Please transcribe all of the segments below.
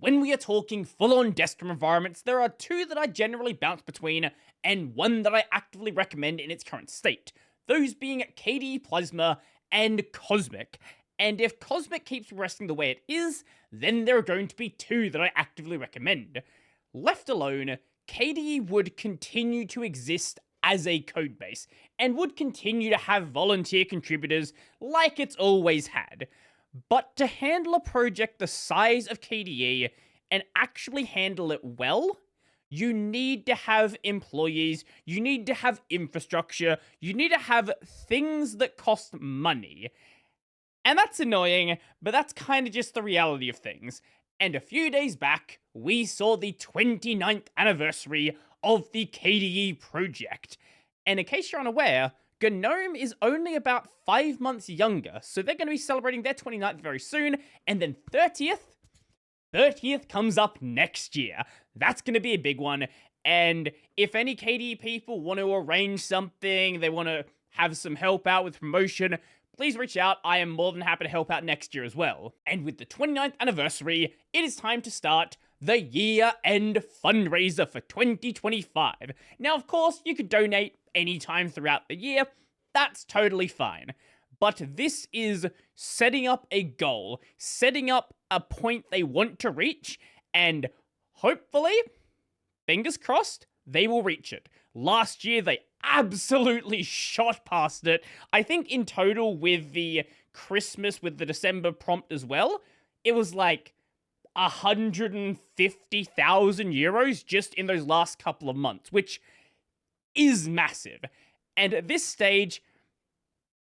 When we are talking full-on desktop environments, there are two that I generally bounce between, and one that I actively recommend in its current state. Those being KDE Plasma and Cosmic. And if Cosmic keeps progressing the way it is, then there are going to be two that I actively recommend. Left alone, KDE would continue to exist as a codebase, and would continue to have volunteer contributors like it's always had. But to handle a project the size of KDE and actually handle it well, you need to have employees, you need to have infrastructure, you need to have things that cost money. And that's annoying, but that's kind of just the reality of things. And a few days back, we saw the 29th anniversary of the KDE project. And in case you're unaware, GNOME is only about 5 months younger, so they're going to be celebrating their 29th very soon, and then 30th comes up next year. That's going to be a big one, and if any KDE people want to arrange something, they want to have some help out with promotion, please reach out. I am more than happy to help out next year as well. And with the 29th anniversary, it is time to start the year-end fundraiser for 2025. Now, of course, you could donate anytime throughout the year. That's totally fine. But this is setting up a goal, setting up a point they want to reach, and hopefully, fingers crossed, they will reach it. Last year, they absolutely shot past it. I think in total with the Christmas, with the December prompt as well, it was like 150,000 euros just in those last couple of months, which is massive. And at this stage,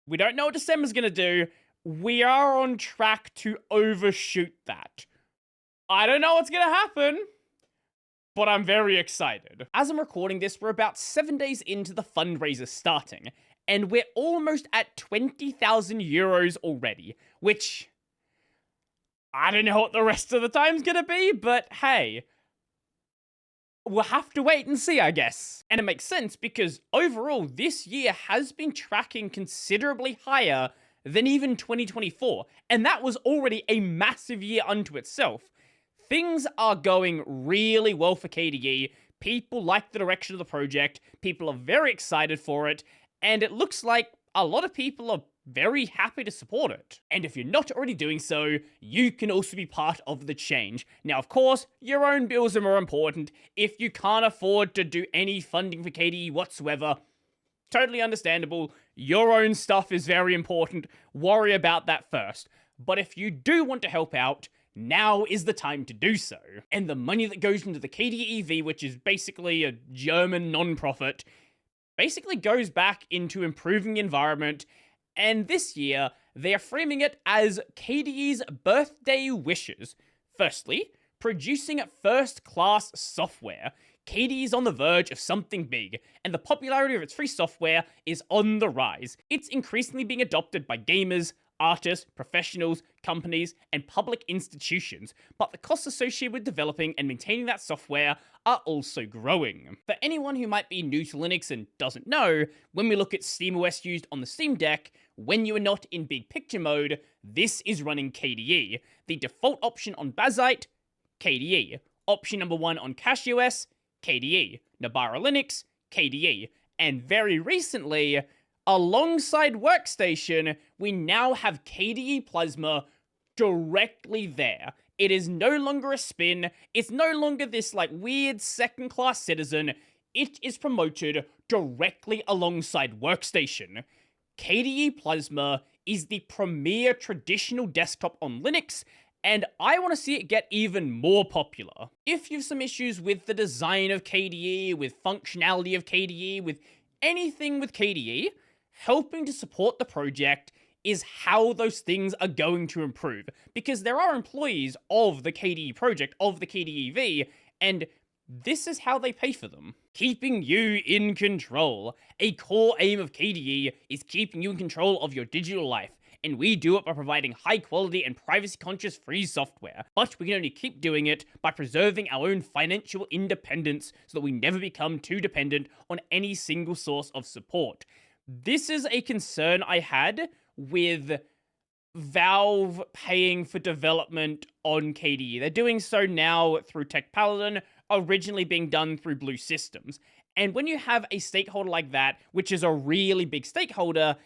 we don't know what December's going to do. We are on track to overshoot that. I don't know what's going to happen, but I'm very excited. As I'm recording this, we're about 7 days into the fundraiser starting, and we're almost at 20,000 euros already, which I don't know what the rest of the time's gonna be, but hey, we'll have to wait and see, I guess. And it makes sense because overall, this year has been tracking considerably higher than even 2024, and that was already a massive year unto itself. Things are going really well for KDE, people like the direction of the project, people are very excited for it, and it looks like a lot of people are very happy to support it. And if you're not already doing so, you can also be part of the change. Now, of course, your own bills are more important. If you can't afford to do any funding for KDE whatsoever, totally understandable. Your own stuff is very important. Worry about that first. But if you do want to help out, now is the time to do so. And the money that goes into the KDE EV, which is basically a German non-profit, basically goes back into improving the environment. And this year, they are framing it as KDE's birthday wishes. Firstly, producing first-class software. KDE is on the verge of something big, and the popularity of its free software is on the rise. It's increasingly being adopted by gamers, artists, professionals, companies, and public institutions, but the costs associated with developing and maintaining that software are also growing. For anyone who might be new to Linux and doesn't know, when we look at SteamOS used on the Steam Deck, when you are not in big picture mode, this is running KDE. The default option on Bazzite, KDE. Option number 1 on CashOS, KDE. Nabara Linux, KDE. And very recently, alongside Workstation, we now have KDE Plasma directly there. It is no longer a spin, it's no longer this like weird second-class citizen, it is promoted directly alongside Workstation. KDE Plasma is the premier traditional desktop on Linux, and I want to see it get even more popular. If you have some issues with the design of KDE, with functionality of KDE, with anything with KDE, helping to support the project is how those things are going to improve, because there are employees of the KDE project, of the KDE EV, and this is how they pay for them. Keeping you in control. A core aim of KDE is keeping you in control of your digital life, and we do it by providing high quality and privacy conscious free software. But we can only keep doing it by preserving our own financial independence so that we never become too dependent on any single source of support. This is a concern I had with Valve paying for development on KDE. They're doing so now through Tech Paladin, originally being done through Blue Systems. And when you have a stakeholder like that, which is a really big stakeholder,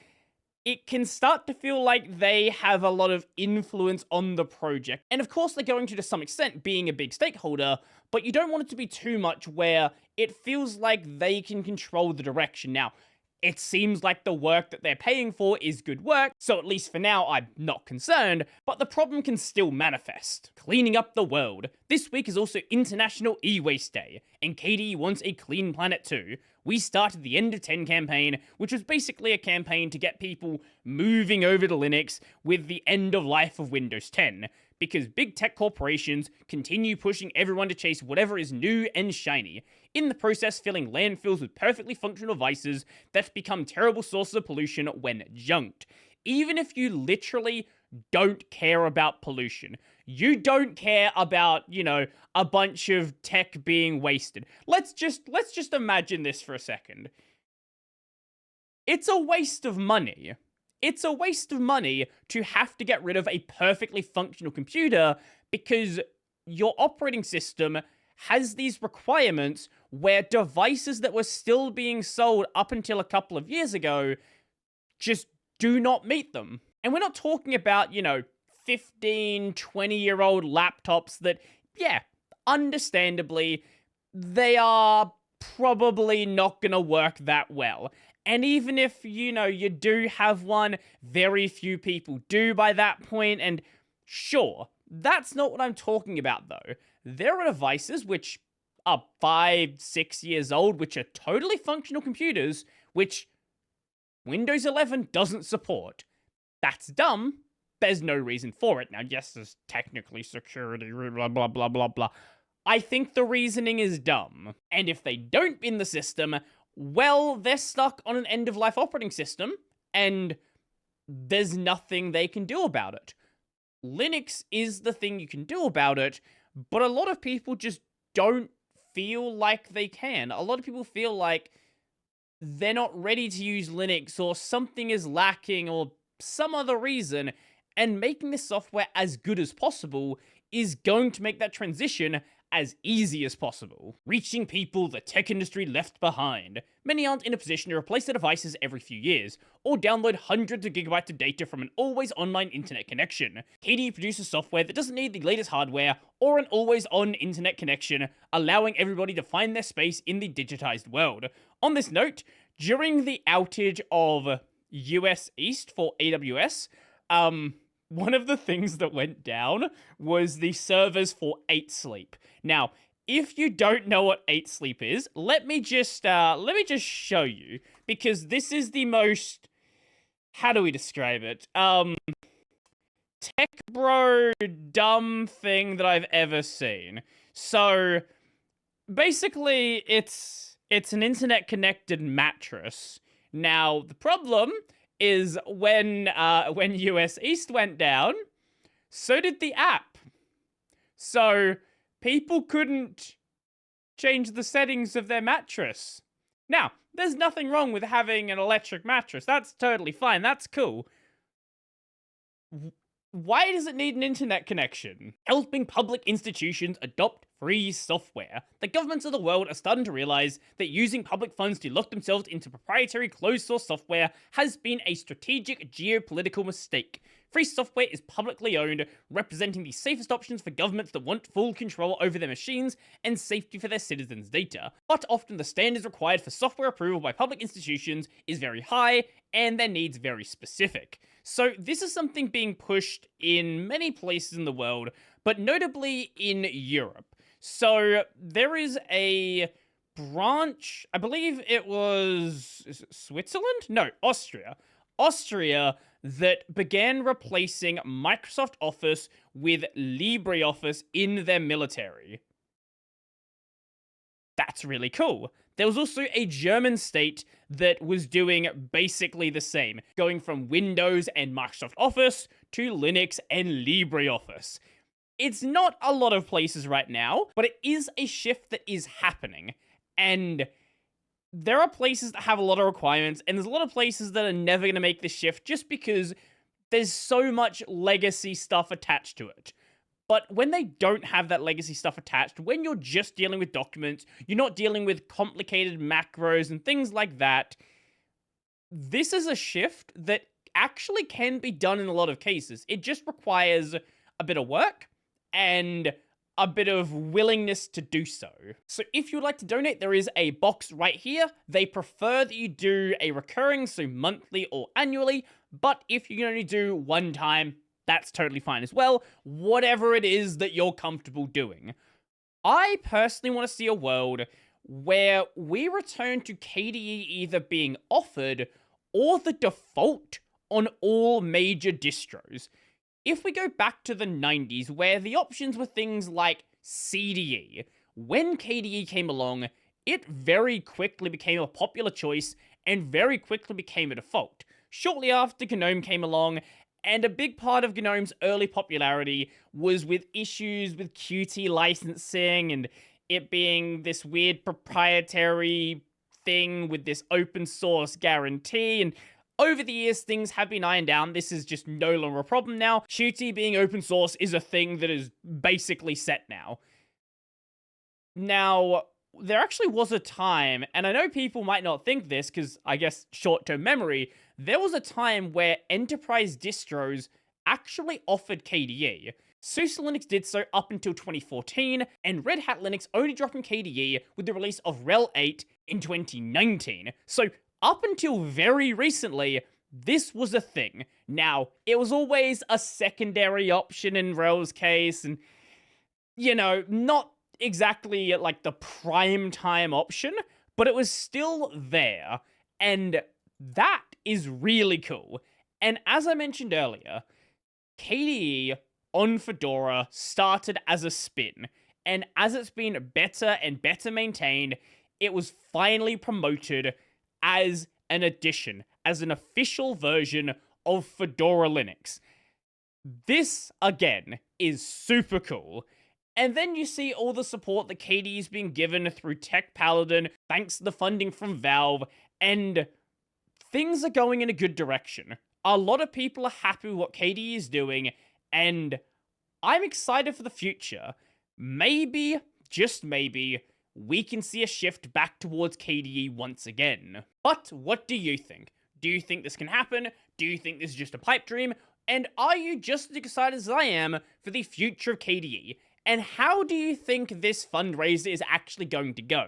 it can start to feel like they have a lot of influence on the project. And of course, they're going to some extent, being a big stakeholder, but you don't want it to be too much where it feels like they can control the direction. Now, it seems like the work that they're paying for is good work, so at least for now, I'm not concerned, but the problem can still manifest. Cleaning up the world. This week is also International E-Waste Day, and KDE wants a clean planet too. We started the End of 10 campaign, which was basically a campaign to get people moving over to Linux with the end of life of Windows 10, because big tech corporations continue pushing everyone to chase whatever is new and shiny, in the process filling landfills with perfectly functional devices that become terrible sources of pollution when junked. Even if you literally don't care about pollution, you don't care about, a bunch of tech being wasted. Let's just imagine this for a second. It's a waste of money. It's a waste of money to have to get rid of a perfectly functional computer because your operating system has these requirements where devices that were still being sold up until a couple of years ago just do not meet them. And we're not talking about, 15, 20-year-old laptops that, understandably, they are probably not going to work that well. And even if, you do have one, very few people do by that point, and sure, that's not what I'm talking about, though. There are devices which are 5, 6 years old, which are totally functional computers, which Windows 11 doesn't support. That's dumb. There's no reason for it. Now, yes, there's technically security, blah, blah, blah, blah, blah. I think the reasoning is dumb. And if they don't bin the system, well, they're stuck on an end-of-life operating system, and there's nothing they can do about it. Linux is the thing you can do about it, but a lot of people just don't feel like they can. A lot of people feel like they're not ready to use Linux, or something is lacking, or some other reason, and making this software as good as possible is going to make that transition as easy as possible. Reaching people the tech industry left behind. Many aren't in a position to replace their devices every few years, or download hundreds of gigabytes of data from an always online internet connection. KDE produces software that doesn't need the latest hardware or an always on internet connection, allowing everybody to find their space in the digitized world. On this note, during the outage of US East for AWS, one of the things that went down was the servers for 8 Sleep. Now, if you don't know what 8 Sleep is, let me just show you, because this is the most, how do we describe it? Tech bro dumb thing that I've ever seen. So, basically, it's an internet connected mattress. Now, the problem is when US East went down, so did the app. So people couldn't change the settings of their mattress. Now, there's nothing wrong with having an electric mattress. That's totally fine. That's cool. Why does it need an internet connection? Helping public institutions adopt free software. The governments of the world are starting to realize that using public funds to lock themselves into proprietary closed source software has been a strategic geopolitical mistake. Free software is publicly owned, representing the safest options for governments that want full control over their machines and safety for their citizens' data. But often the standards required for software approval by public institutions is very high, and their needs very specific. So this is something being pushed in many places in the world, but notably in Europe. So there is a branch, I believe it was Switzerland? No, Austria. Austria that began replacing Microsoft Office with LibreOffice in their military. That's really cool. There was also a German state that was doing basically the same, going from Windows and Microsoft Office to Linux and LibreOffice. It's not a lot of places right now, but it is a shift that is happening. And there are places that have a lot of requirements, and there's a lot of places that are never going to make this shift just because there's so much legacy stuff attached to it. But when they don't have that legacy stuff attached, when you're just dealing with documents, you're not dealing with complicated macros and things like that, this is a shift that actually can be done in a lot of cases. It just requires a bit of work and a bit of willingness to do so. So if you'd like to donate, there is a box right here. They prefer that you do a recurring, so monthly or annually, but if you can only do one time, that's totally fine as well. Whatever it is that you're comfortable doing. I personally want to see a world where we return to KDE either being offered or the default on all major distros. If we go back to the 90s, where the options were things like CDE, when KDE came along, it very quickly became a popular choice and very quickly became a default. Shortly after GNOME came along, and a big part of GNOME's early popularity was with issues with Qt licensing and it being this weird proprietary thing with this open source guarantee, and over the years, things have been ironed down. This is just no longer a problem now. Qt being open source is a thing that is basically set now. Now, there actually was a time, and I know people might not think this because I guess short-term memory, there was a time where enterprise distros actually offered KDE. SUSE Linux did so up until 2014, and Red Hat Linux only dropped in KDE with the release of RHEL 8 in 2019. So up until very recently, this was a thing. Now, it was always a secondary option in RHEL's case, and, you know, not exactly like the prime time option, but it was still there, and that is really cool. And as I mentioned earlier, KDE on Fedora started as a spin, and as it's been better and better maintained, it was finally promoted as an addition, as an official version of Fedora Linux. This, again, is super cool. And then you see all the support that KDE is being given through Tech Paladin, thanks to the funding from Valve, and things are going in a good direction. A lot of people are happy with what KDE is doing, and I'm excited for the future. Maybe, just maybe, we can see a shift back towards KDE once again. But what do you think? Do you think this can happen? Do you think this is just a pipe dream? And are you just as excited as I am for the future of KDE? And how do you think this fundraiser is actually going to go?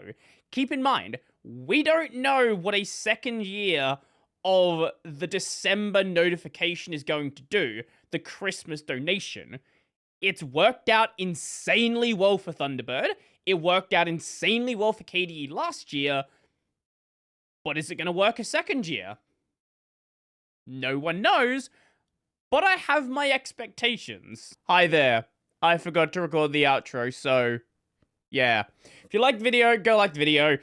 Keep in mind, we don't know what a second year of the December notification is going to do, the Christmas donation. It's worked out insanely well for Thunderbird. It worked out insanely well for KDE last year. But is it going to work a second year? No one knows, but I have my expectations. Hi there. I forgot to record the outro, so yeah. If you liked the video, go like the video.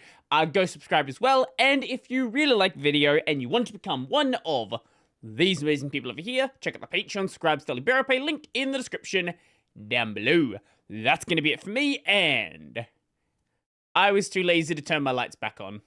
Go subscribe as well. And if you really like the video and you want to become one of these amazing people over here, check out the Patreon, subscribe, Daily Bearer Pay, linked in the description down below. That's going to be it for me, and I was too lazy to turn my lights back on.